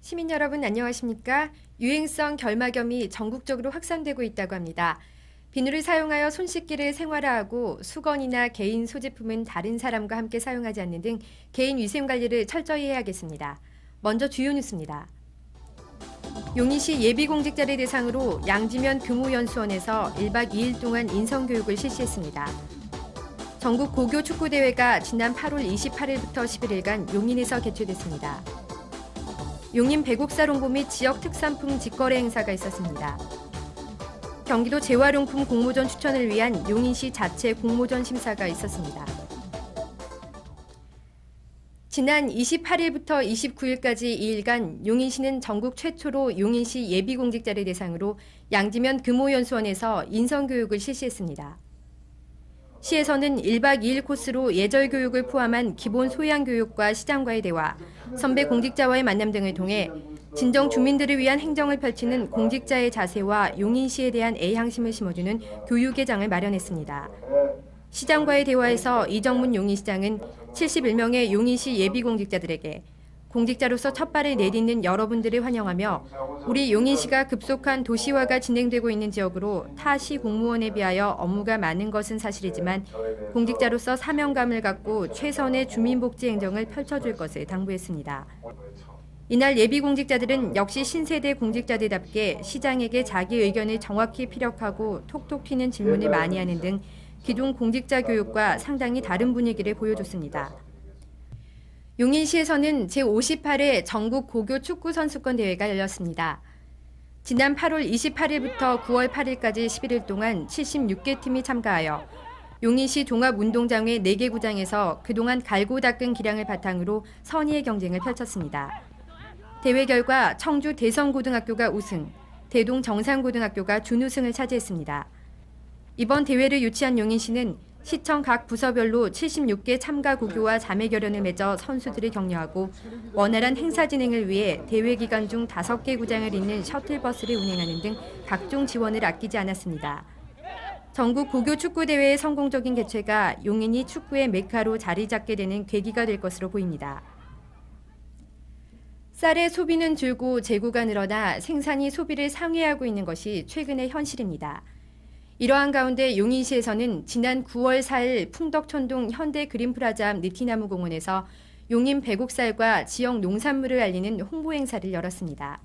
시민 여러분 안녕하십니까? 유행성 결막염이 전국적으로 확산되고 있다고 합니다. 비누를 사용하여 손 씻기를 생활화하고 수건이나 개인 소지품은 다른 사람과 함께 사용하지 않는 등 개인 위생 관리를 철저히 해야겠습니다. 먼저 주요 뉴스입니다. 용인시 예비공직자를 대상으로 양지면 금호연수원에서 1박 2일 동안 인성교육을 실시했습니다. 전국 고교 축구대회가 지난 8월 28일부터 11일간 용인에서 개최됐습니다. 용인 배곡사 홍보 및 지역 특산품 직거래 행사가 있었습니다. 경기도 재활용품 공모전 추천을 위한 용인시 자체 공모전 심사가 있었습니다. 지난 28일부터 29일까지 2일간 용인시는 전국 최초로 용인시 예비공직자를 대상으로 양지면 금호연수원에서 인성교육을 실시했습니다. 시에서는 1박 2일 코스로 예절교육을 포함한 기본 소양교육과 시장과의 대화, 선배 공직자와의 만남 등을 통해 진정 주민들을 위한 행정을 펼치는 공직자의 자세와 용인시에 대한 애향심을 심어주는 교육의 장을 마련했습니다. 시장과의 대화에서 이정문 용인시장은 71명의 용인시 예비공직자들에게 공직자로서 첫 발을 내딛는 여러분들을 환영하며 우리 용인시가 급속한 도시화가 진행되고 있는 지역으로 타 시 공무원에 비하여 업무가 많은 것은 사실이지만 공직자로서 사명감을 갖고 최선의 주민복지 행정을 펼쳐줄 것을 당부했습니다. 이날 예비공직자들은 역시 신세대 공직자들답게 시장에게 자기 의견을 정확히 피력하고 톡톡 튀는 질문을 많이 하는 등 기존 공직자 교육과 상당히 다른 분위기를 보여줬습니다. 용인시에서는 제58회 전국 고교 축구 선수권 대회가 열렸습니다. 지난 8월 28일부터 9월 8일까지 11일 동안 76개 팀이 참가하여 용인시 종합운동장의 4개 구장에서 그동안 갈고 닦은 기량을 바탕으로 선의의 경쟁을 펼쳤습니다. 대회 결과 청주 대성고등학교가 우승, 대동 정산고등학교가 준우승을 차지했습니다. 이번 대회를 유치한 용인시는 시청 각 부서별로 76개 참가 고교와 자매 결연을 맺어 선수들을 격려하고 원활한 행사 진행을 위해 대회 기간 중 5개 구장을 잇는 셔틀버스를 운행하는 등 각종 지원을 아끼지 않았습니다. 전국 고교 축구대회의 성공적인 개최가 용인이 축구의 메카로 자리 잡게 되는 계기가 될 것으로 보입니다. 쌀의 소비는 줄고 재고가 늘어나 생산이 소비를 상회하고 있는 것이 최근의 현실입니다. 이러한 가운데 용인시에서는 지난 9월 4일 풍덕천동 현대그린프라자 앞 느티나무공원에서 용인 배곡쌀과 지역 농산물을 알리는 홍보 행사를 열었습니다.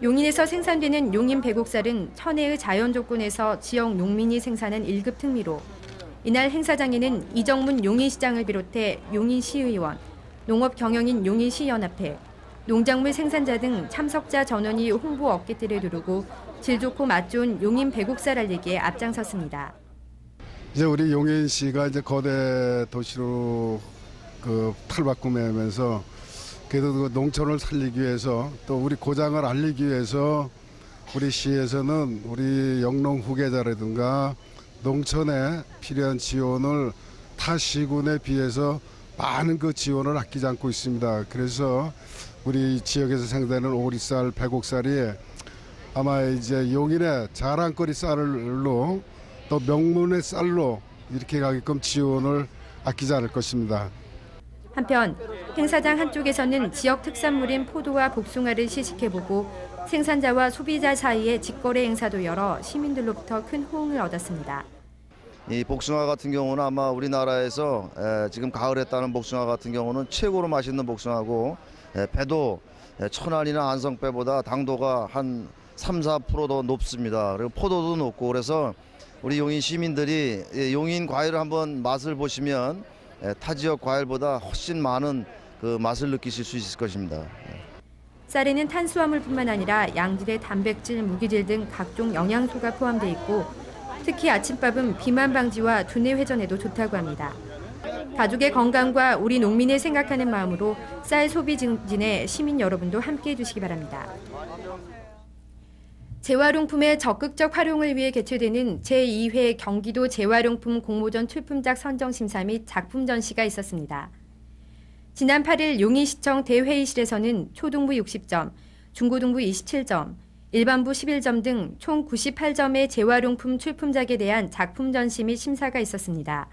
용인에서 생산되는 용인 배곡쌀은 천혜의 자연 조건에서 지역 농민이 생산한 1급 특미로 이날 행사장에는 이정문 용인시장을 비롯해 용인시의원, 농업경영인 용인시연합회, 농작물 생산자 등 참석자 전원이 홍보 업계들을 두르고 질 좋고 맛 좋은 용인 배곡쌀 알리기에 앞장섰습니다. 이제 우리 용인시가 이제 거대 도시로 탈바꿈하면서 그래도 그 농촌을 살리기 위해서 또 우리 고장을 알리기 위해서 우리 시에서는 우리 영농 후계자라든가 농촌에 필요한 지원을 타 시군에 비해서 많은 그 지원을 아끼지 않고 있습니다. 그래서 우리 지역에서 생산되는 오리쌀, 배곡쌀이 아마 이제 용인의 자랑거리 쌀로 또 명문의 쌀로 이렇게 가게끔 지원을 아끼지 않을 것입니다. 한편 행사장 한쪽에서는 지역 특산물인 포도와 복숭아를 시식해보고 생산자와 소비자 사이의 직거래 행사도 열어 시민들로부터 큰 호응을 얻었습니다. 이 복숭아 같은 경우는 아마 우리나라에서 지금 가을에 따는 복숭아 같은 경우는 최고로 맛있는 복숭아고 배도 천안이나 안성배보다 당도가 한 3~4% 더 높습니다. 그리고 포도도 높고 그래서 우리 용인 시민들이 용인 과일을 한번 맛을 보시면 타 지역 과일보다 훨씬 많은 그 맛을 느끼실 수 있을 것입니다. 쌀에는 탄수화물뿐만 아니라 양질의 단백질, 무기질 등 각종 영양소가 포함되어 있고 특히 아침밥은 비만 방지와 두뇌 회전에도 좋다고 합니다. 가족의 건강과 우리 농민을 생각하는 마음으로 쌀 소비 증진에 시민 여러분도 함께해 주시기 바랍니다. 재활용품의 적극적 활용을 위해 개최되는 제2회 경기도 재활용품 공모전 출품작 선정심사 및 작품 전시가 있었습니다. 지난 8일 용인시청 대회의실에서는 초등부 60점, 중고등부 27점, 일반부 11점 등 총 98점의 재활용품 출품작에 대한 작품 전시 및 심사가 있었습니다.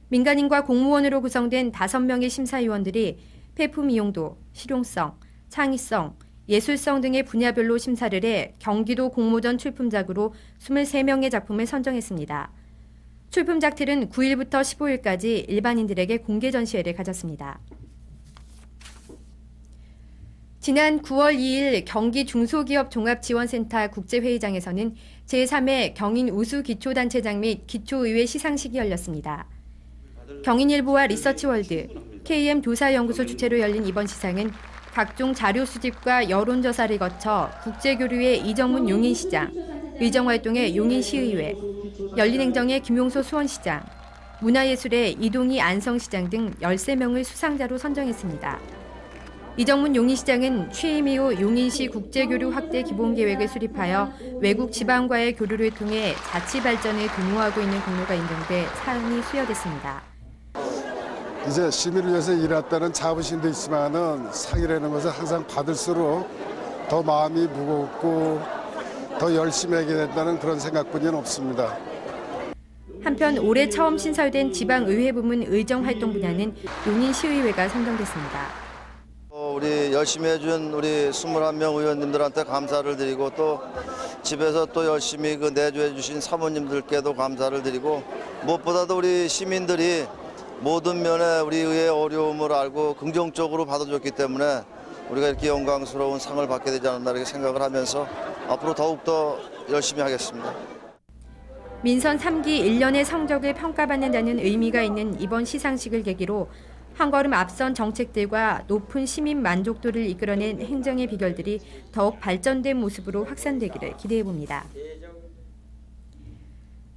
민간인과 공무원으로 구성된 5명의 심사위원들이 폐품 이용도, 실용성, 창의성, 예술성 등의 분야별로 심사를 해 경기도 공모전 출품작으로 23명의 작품을 선정했습니다. 출품작들은 9일부터 15일까지 일반인들에게 공개 전시회를 가졌습니다. 지난 9월 2일 경기 중소기업 종합지원센터 국제회의장에서는 제3회 경인 우수기초단체장 및 기초의회 시상식이 열렸습니다. 경인일보와 리서치월드, KM도사연구소 주최로 열린 이번 시상은 각종 자료 수집과 여론조사를 거쳐 국제교류의 이정문 용인시장, 의정활동의 용인시의회, 열린행정의 김용소 수원시장, 문화예술의 이동희 안성시장 등 13명을 수상자로 선정했습니다. 이정문 용인시장은 취임 이후 용인시 국제교류 확대 기본계획을 수립하여 외국 지방과의 교류를 통해 자치 발전에 도모하고 있는 공로가 인정돼 사응이 수여됐습니다. 이제 시민을 위해서 일했다는 자부심도 있지만은 상이라는 것은 항상 받을수록 더 마음이 무겁고 더 열심히 하게 된다는 그런 생각뿐이는 없습니다. 한편 올해 처음 신설된 지방의회 부문 의정활동 분야는 용인시의회가 선정됐습니다. 우리 열심히 해준 우리 21명 의원님들한테 감사를 드리고 또 집에서 또 열심히 내조해 주신 사모님들께도 감사를 드리고 무엇보다도 우리 시민들이 모든 면에 우리 의회의 어려움을 알고 긍정적으로 받아줬기 때문에 우리가 이렇게 영광스러운 상을 받게 되지 않았나 이렇게 생각을 하면서 앞으로 더욱더 열심히 하겠습니다. 민선 3기 1년의 성적을 평가받는다는 의미가 있는 이번 시상식을 계기로 한 걸음 앞선 정책들과 높은 시민 만족도를 이끌어낸 행정의 비결들이 더욱 발전된 모습으로 확산되기를 기대해봅니다.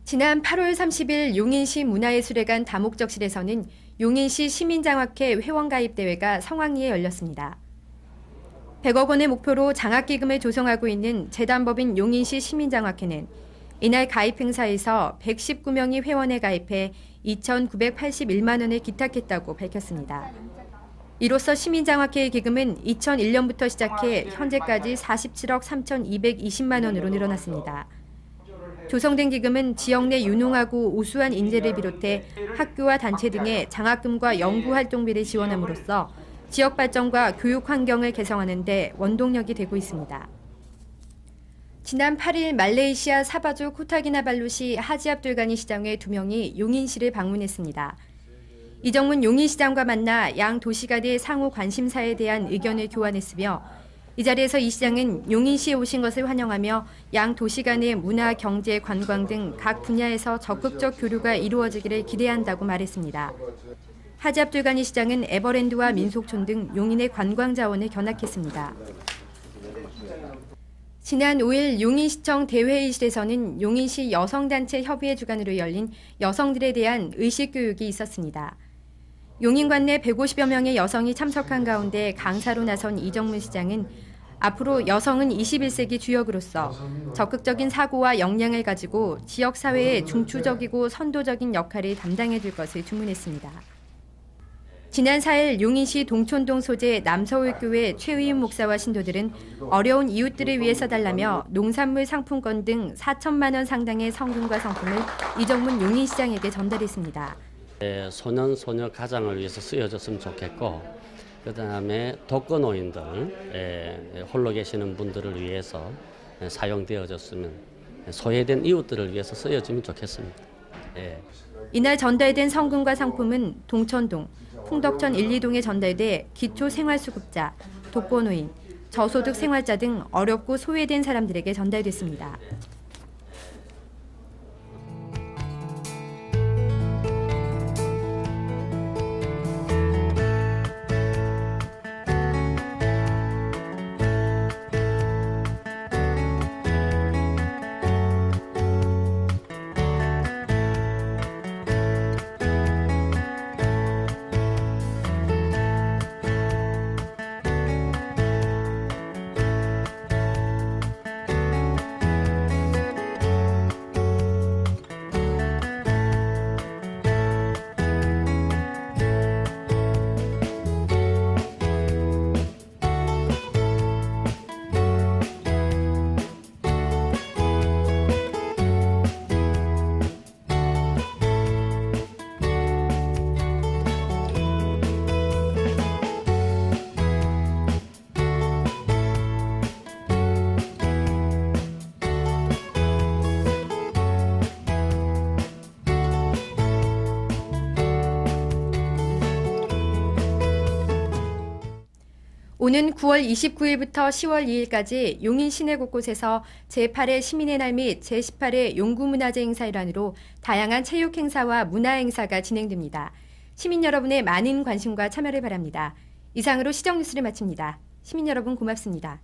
지난 8월 30일 용인시 문화예술회관 다목적실에서는 용인시 시민장학회 회원가입대회가 성황리에 열렸습니다. 100억 원의 목표로 장학기금을 조성하고 있는 재단법인 용인시 시민장학회는 이날 가입 행사에서 119명이 회원에 가입해 2,981만 원을 기탁했다고 밝혔습니다. 이로써 시민장학회의 기금은 2001년부터 시작해 현재까지 47억 3,220만 원으로 늘어났습니다. 조성된 기금은 지역 내 유능하고 우수한 인재를 비롯해 학교와 단체 등의 장학금과 연구활동비를 지원함으로써 지역 발전과 교육 환경을 개성하는 데 원동력이 되고 있습니다. 지난 8일 말레이시아 사바주 코타기나발루시 하지 압둘가니 시장의 2명이 용인시를 방문했습니다. 이정문 용인시장과 만나 양 도시 간의 상호 관심사에 대한 의견을 교환했으며 이 자리에서 이 시장은 용인시에 오신 것을 환영하며 양 도시 간의 문화, 경제, 관광 등 각 분야에서 적극적 교류가 이루어지기를 기대한다고 말했습니다. 하지 압둘가니 시장은 에버랜드와 민속촌 등 용인의 관광 자원을 견학했습니다. 지난 5일 용인시청 대회의실에서는 용인시 여성단체 협의회 주관으로 열린 여성들에 대한 의식교육이 있었습니다. 용인관 내 150여 명의 여성이 참석한 가운데 강사로 나선 이정문 시장은 앞으로 여성은 21세기 주역으로서 적극적인 사고와 역량을 가지고 지역사회의 중추적이고 선도적인 역할을 담당해 줄 것을 주문했습니다. 지난 4일 용인시 동촌동 소재 남서울교회 최의윤 목사와 신도들은 어려운 이웃들을 위해서 달라며 농산물 상품권 등 4천만 원 상당의 성금과 상품을 이정문 용인시장에게 전달했습니다. 소년, 소녀 가장을 위해서 쓰여졌으면 좋겠고 그다음에 독거노인들, 홀로 계시는 분들을 위해서 사용되어졌으면 소외된 이웃들을 위해서 쓰여지면 좋겠습니다. 이날 전달된 성금과 상품은 동천동, 풍덕천 1, 2동에 전달돼 기초생활수급자, 독거노인, 저소득 생활자 등 어렵고 소외된 사람들에게 전달됐습니다. 오는 9월 29일부터 10월 2일까지 용인 시내 곳곳에서 제8회 시민의 날 및 제18회 용구문화제 행사 일환으로 다양한 체육 행사와 문화 행사가 진행됩니다. 시민 여러분의 많은 관심과 참여를 바랍니다. 이상으로 시정 뉴스를 마칩니다. 시민 여러분 고맙습니다.